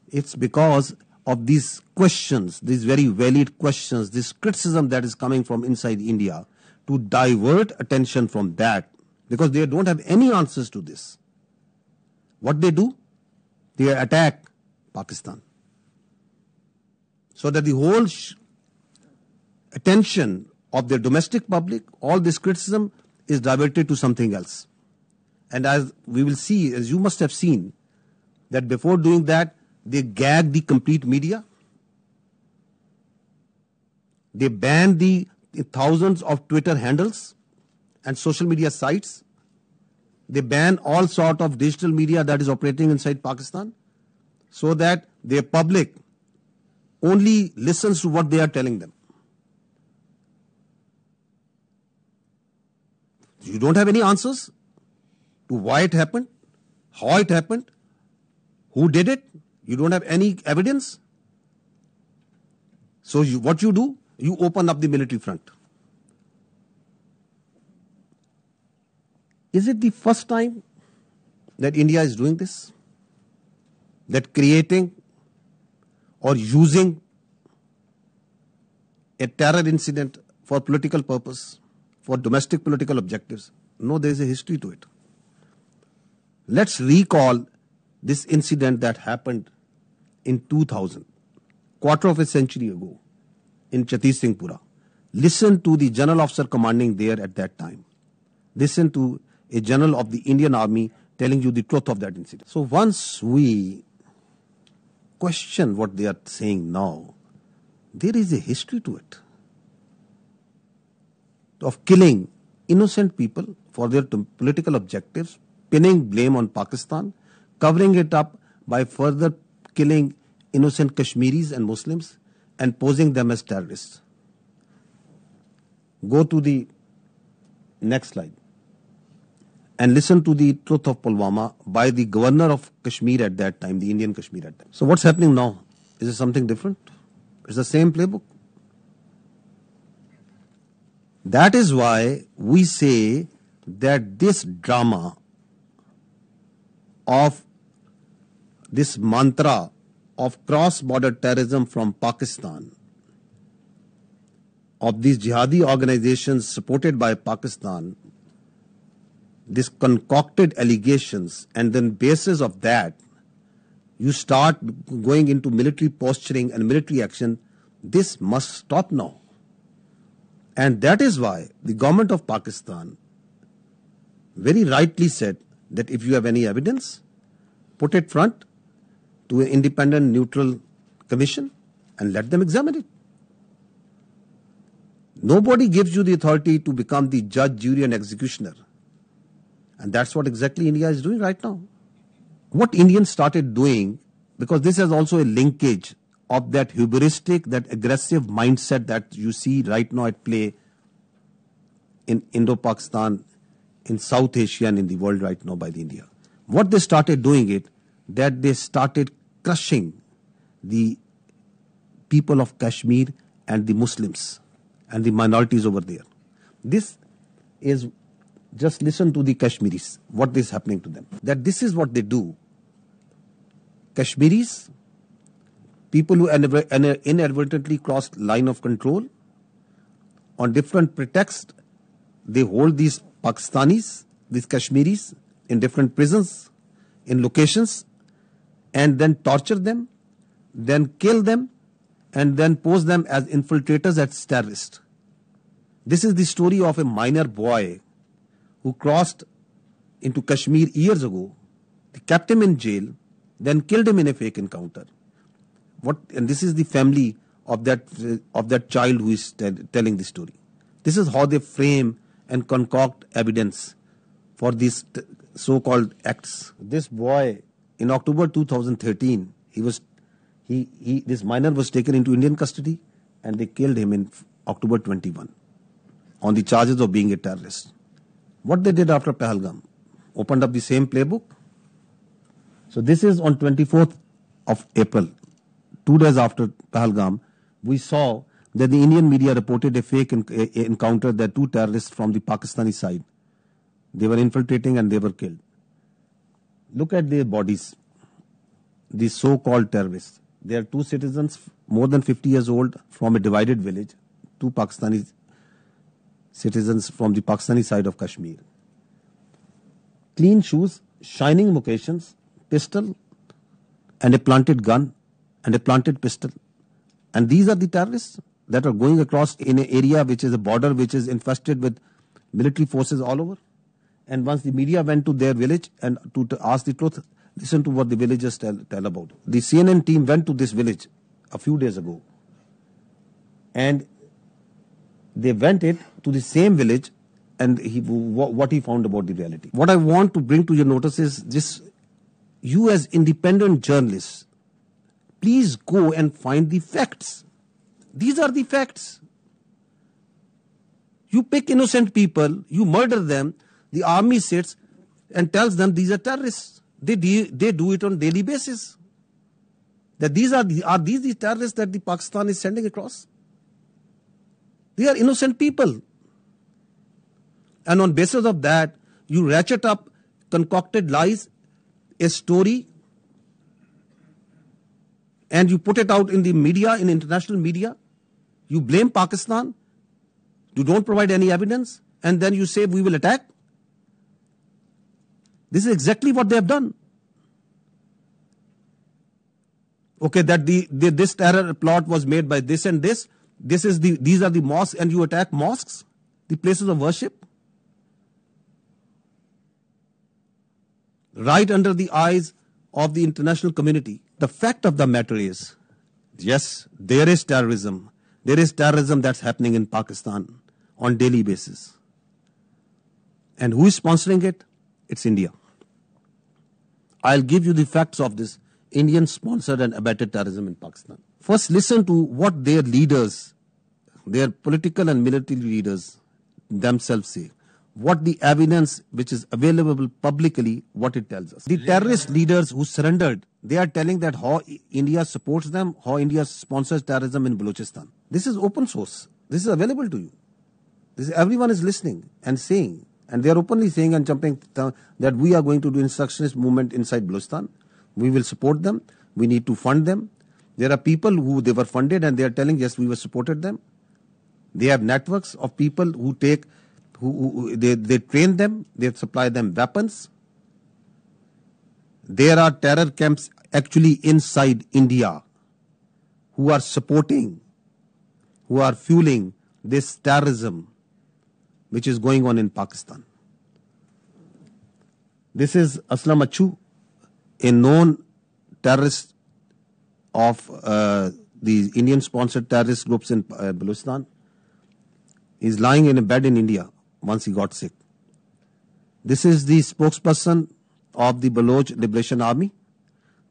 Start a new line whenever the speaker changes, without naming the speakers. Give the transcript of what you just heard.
It's because of these questions, these very valid questions, this criticism that is coming from inside India to divert attention from that, because they don't have any answers to this. What they do? They attack Pakistan. So that the whole attention of their domestic public, all this criticism is diverted to something else. And as we will see, as you must have seen, that before doing that, they gag the complete media. They ban the thousands of Twitter handles and social media sites. They ban all sort of digital media that is operating inside Pakistan, so that their public only listens to what they are telling them. You don't have any answers to why it happened, how it happened, who did it. You don't have any evidence. So what you do, you open up the military front. Is it the first time that India is doing this? That creating or using a terror incident for political purpose, for domestic political objectives? No, there is a history to it. Let's recall this incident that happened in 2000, quarter of a century ago, in Chhattis Singhpura. Listen to the general officer commanding there at that time. Listen to a general of the Indian Army telling you the truth of that incident. So once we question what they are saying now, there is a history to it of killing innocent people for their political objectives, pinning blame on Pakistan, covering it up by further killing innocent Kashmiris and Muslims and posing them as terrorists. Go to the next slide and listen to the truth of Pulwama by the governor of Kashmir at that time, the Indian Kashmir at that time. So what's happening now? Is it something different? It's the same playbook. That is why we say that this drama of this mantra of cross-border terrorism from Pakistan, of these jihadi organizations supported by Pakistan, these concocted allegations, and then basis of that, you start going into military posturing and military action. This must stop now. And that is why the government of Pakistan very rightly said that if you have any evidence, put it front to an independent, neutral commission and let them examine it. Nobody gives you the authority to become the judge, jury, and executioner. And that's what exactly India is doing right now. What Indians started doing, because this has also a linkage of that hubristic, that aggressive mindset that you see right now at play in Indo-Pakistan, in South Asia, and in the world right now by the India. What they started doing it, that they started crushing the people of Kashmir and the Muslims and the minorities over there. This is, just listen to the Kashmiris, what is happening to them. That this is what they do. Kashmiris, people who inadvertently crossed line of control, on different pretexts, they hold these Pakistanis, these Kashmiris, in different prisons, in locations, and then torture them, then kill them, and then pose them as infiltrators, as terrorists. This is the story of a minor boy who crossed into Kashmir years ago. They kept him in jail, then killed him in a fake encounter. And this is the family of that child who is telling the story. This is how they frame and concoct evidence for these so-called acts. This boy, in October 2013, this minor was taken into Indian custody, and they killed him in October 21 on the charges of being a terrorist. What they did after Pahalgam, opened up the same playbook. So this is on 24th of April, 2 days after Pahalgam, we saw that the Indian media reported a fake encounter that two terrorists from the Pakistani side, they were infiltrating and they were killed. Look at their bodies. the so-called terrorists. They are two citizens, more than 50 years old, from a divided village, two Pakistani citizens from the Pakistani side of Kashmir. Clean shoes, shining mocations, pistol, and a planted gun, and a planted pistol. And these are the terrorists that are going across in an area which is a border which is infested with military forces all over. And once the media went to their village and to ask the truth, listen to what the villagers tell about. The CNN team went to this village a few days ago, and they went to the same village, and what he found about the reality. What I want to bring to your notice is this: you as independent journalists, please go and find the facts. These are the facts. You pick innocent people, you murder them, the army sits and tells them these are terrorists. They do it on daily basis. That these are these the terrorists that the Pakistan is sending across? They are innocent people. And on basis of that, you ratchet up concocted lies, a story, and you put it out in the media, in international media. You blame Pakistan. You don't provide any evidence. And then you say we will attack. This is exactly what they have done. Okay, that this terror plot was made by this and this. These are the mosques, and you attack mosques, the places of worship, right under the eyes of the international community. The fact of the matter is, yes, there is terrorism. There is terrorism that's happening in Pakistan on daily basis. And who is sponsoring it? It's India. I'll give you the facts of this Indian-sponsored and abetted terrorism in Pakistan. First, listen to what their leaders, their political and military leaders themselves say. What the evidence which is available publicly, what it tells us. The terrorist leaders who surrendered, they are telling that how India supports them, how India sponsors terrorism in Balochistan. This is open source. This is available to you. Everyone is listening and saying, and they are openly saying and jumping that we are going to do insurrectionist movement inside Balochistan. We will support them. We need to fund them. There are people who they were funded and they are telling, yes, we were supported them. They have networks of people who they train them, they supply them weapons. There are terror camps actually inside India who are supporting, who are fueling this terrorism which is going on in Pakistan. This is Aslam Achu, a known terrorist of the Indian-sponsored terrorist groups in Balochistan. He's lying in a bed in India once he got sick. This is the spokesperson of the Baloch Liberation Army.